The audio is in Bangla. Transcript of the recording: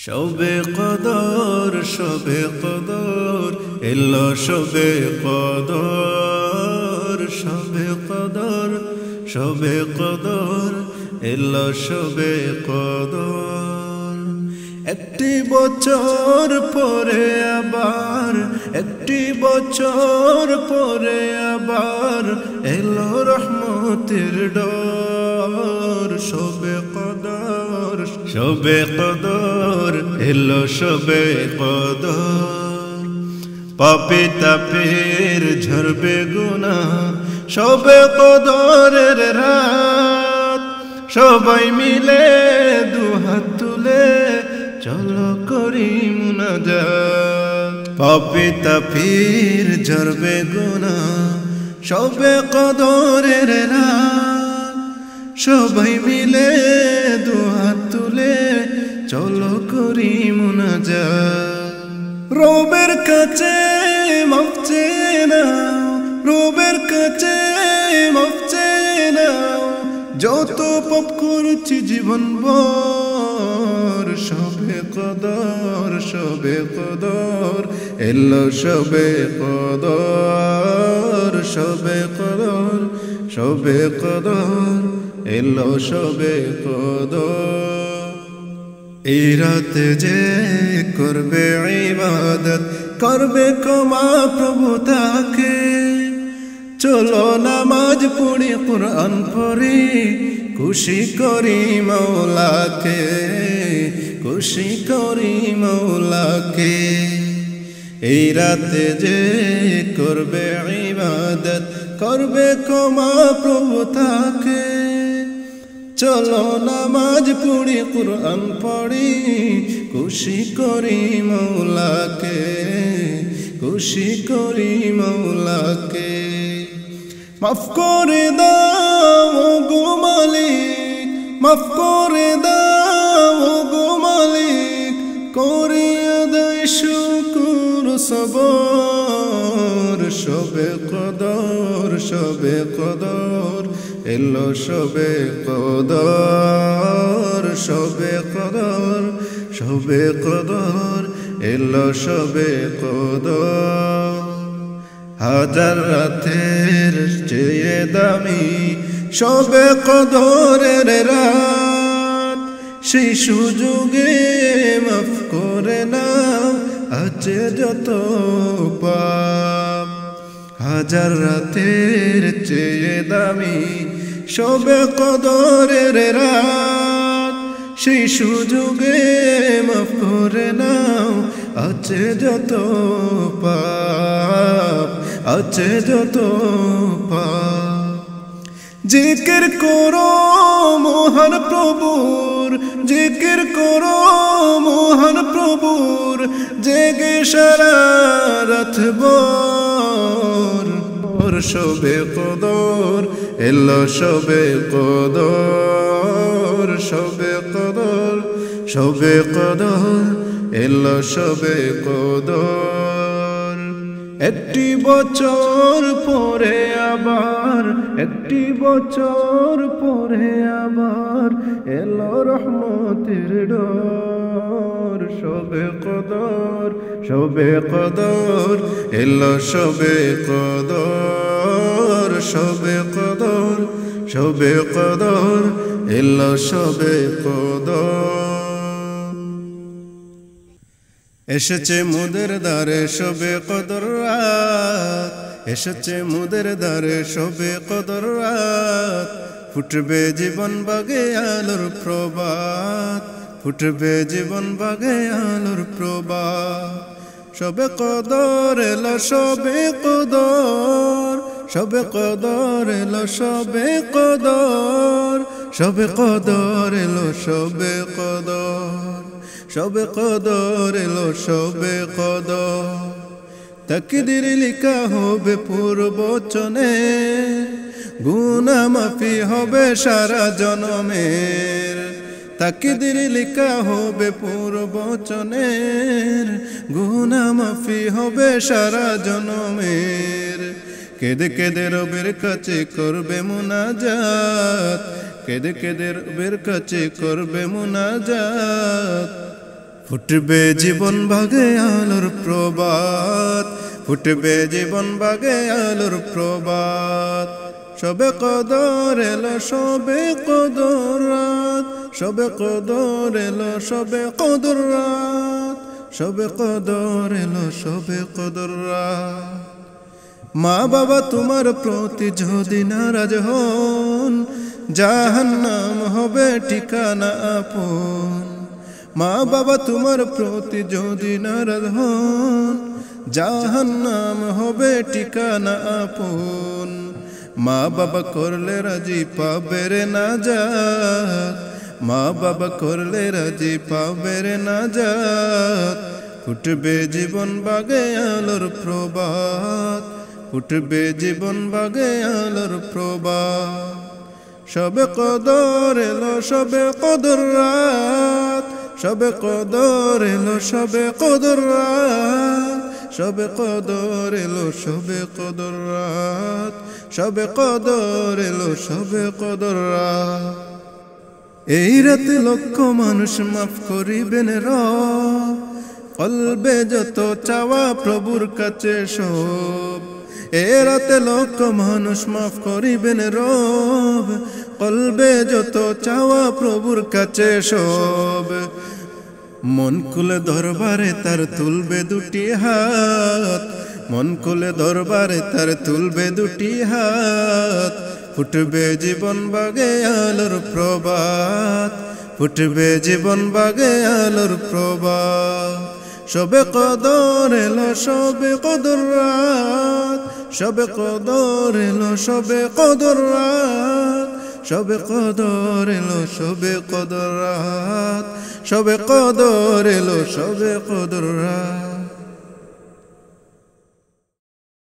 শবে কদর এলো শবে কদর এলো শবে কদর। একটি বছর পরে আবার এলো রহমতের ডোর। শবে কদর এলো শবে কদর। পাপী তাপের ঝরবে গুনাহ শবে কদরের রাত। সবাই মিলে দুহাত তুলে চলো করি মুনাজাত। পাপী তাপের ঝরবে গুনাহ শবে কদরের রাত। সবাই মিলে দুহাত তুলে চলো করি মুনাজাত। রবের কাছে মাফ চেয়ে নাও, রবের কাছে মাফ চেয়ে নাও, যত পাপ করেছি জীবন ভর। শবে কদর এলো শবে কদর। শবে কদর এলো শবে কদর। এই রাতে যে করবে ইবাদত, করবে ক্ষমা প্রভু তাকে। চলো নামাজ পড়ি, কুরআন পড়ি, খুশি করি মওলাকে, খুশি করি মওলাকে। এই রাতে যে করবে ইবাদত, করবে ক্ষমা প্রভু তাকে। চলো নামাজ পড়ি, কুরআন পড়ি, খুশি করি মওলাকে, খুশি করি মওলাকে। মাফ করে দাও গো মালিক, মাফ করে দাও গো মালিক, করি আদায় শুকর সবর। শবে কদর এলো শবে কদর। শবে কদর এলো শবে কদর। হাজার রাতের চেয়ে দামি শবে কদরের রাত। সেই সুযোগে মাফ করে নাও আছে যত পাপ। হাজার রাতের চেয়ে দামি শবে কদরের রাত। সেই সুযোগে মাফ করে নাও আছে যত পাপ, আছে যত পাপ। জিকির করো মহান প্রভুর, জিকির করো মহান প্রভুর, জেগে সারা রাত ভোর। শবে কদর এলো শবে কদর। শবে কদর এলো শবে কদর। একটি বছর পরে আবার এলো রহমতের ডোর। শবে কদর এলো শবে কদর। শবে কদর এলো শবে কদর। এসেছে মোদের দ্বারে শবে কদর রাত, এসেছে মোদের দ্বারে শবে কদর রাত। ফুটবে জীবন বাগে আলোর প্রভাত, ফুটবে জীবন বাগে আলোর প্রভাত। শবে কদর এলো শবে কদর। শবে কদর এলো শবে কদর। শবে কদর এলো শবে কদর। শবে কদর এলো শবে কদর। তাকদীর লিখা হবে পূর্বচনে, গুনাহ মাফি হবে সারা জনমের। তাকদীর লিখা হবে পূর্বচনের, গুনাহ মাফি হবে সারা জনমের। কেঁদে কেঁদে রবের কাছে করবে মুনাজাত, কেঁদে কেঁদে রবের কাছে করবে মুনাজাত। ফুটবে জীবন ভাগে আলোর প্রবাদ, ফুটবে জীবন ভাগে আলোর প্রবাদ। সবে কদর এলো সবে কদর রাত, সবে কদর এলো সবে কদর রাত, সবে কদর এলো সবে কদর রাত। মা বাবা তোমার প্রতি যদি নারাজ হন, জাহান্নাম হবে ঠিকানা আপন। মা বাবা তোমার প্রতি যদি নারাজ হন, জাহান্নাম হবে ঠিকানা আপন। মা বাবা করলে রাজি পাবে রে নাজাত, মা বাবা করলে রাজি পাবে রে নাজাত। ফুটবে জীবন বাগে আলোর প্রবাদ, ফুটবে জীবন বাগে আলোর প্রবাদ। সবে কদর এলো সবে কদর রাত, সবে কদর এলো সবে কদর রাত, সবে কদর এলো সবে কদর রাত, সবে কদর এলো সবে কদর রাত। এই রাতে লক্ষ মানুষ মাফ করিবেন রব, কলবে যত চাওয়া প্রভুর কাছে সব। এই রাতে লক্ষ মানুষ মাফ করিবেন রব, কলবে যত চাওয়া প্রভুর কাছে সব। মন খুলে দরবারে তার তুলবে দুটি হাত, মন খুলে দরবারে তার তুলবে দুটি হাত। ফুটবে জীবন বাগে আলোর প্রবাদ, ফুটবে জীবন বাগে আলোর প্রবাদ। সবে কদর এলো সবে কদর রাত, সবে কদর এলো সবে কদর রাত, সবে কদর এলো সবে কদর রাত, সবে কদর এলো সবে কদর রাত।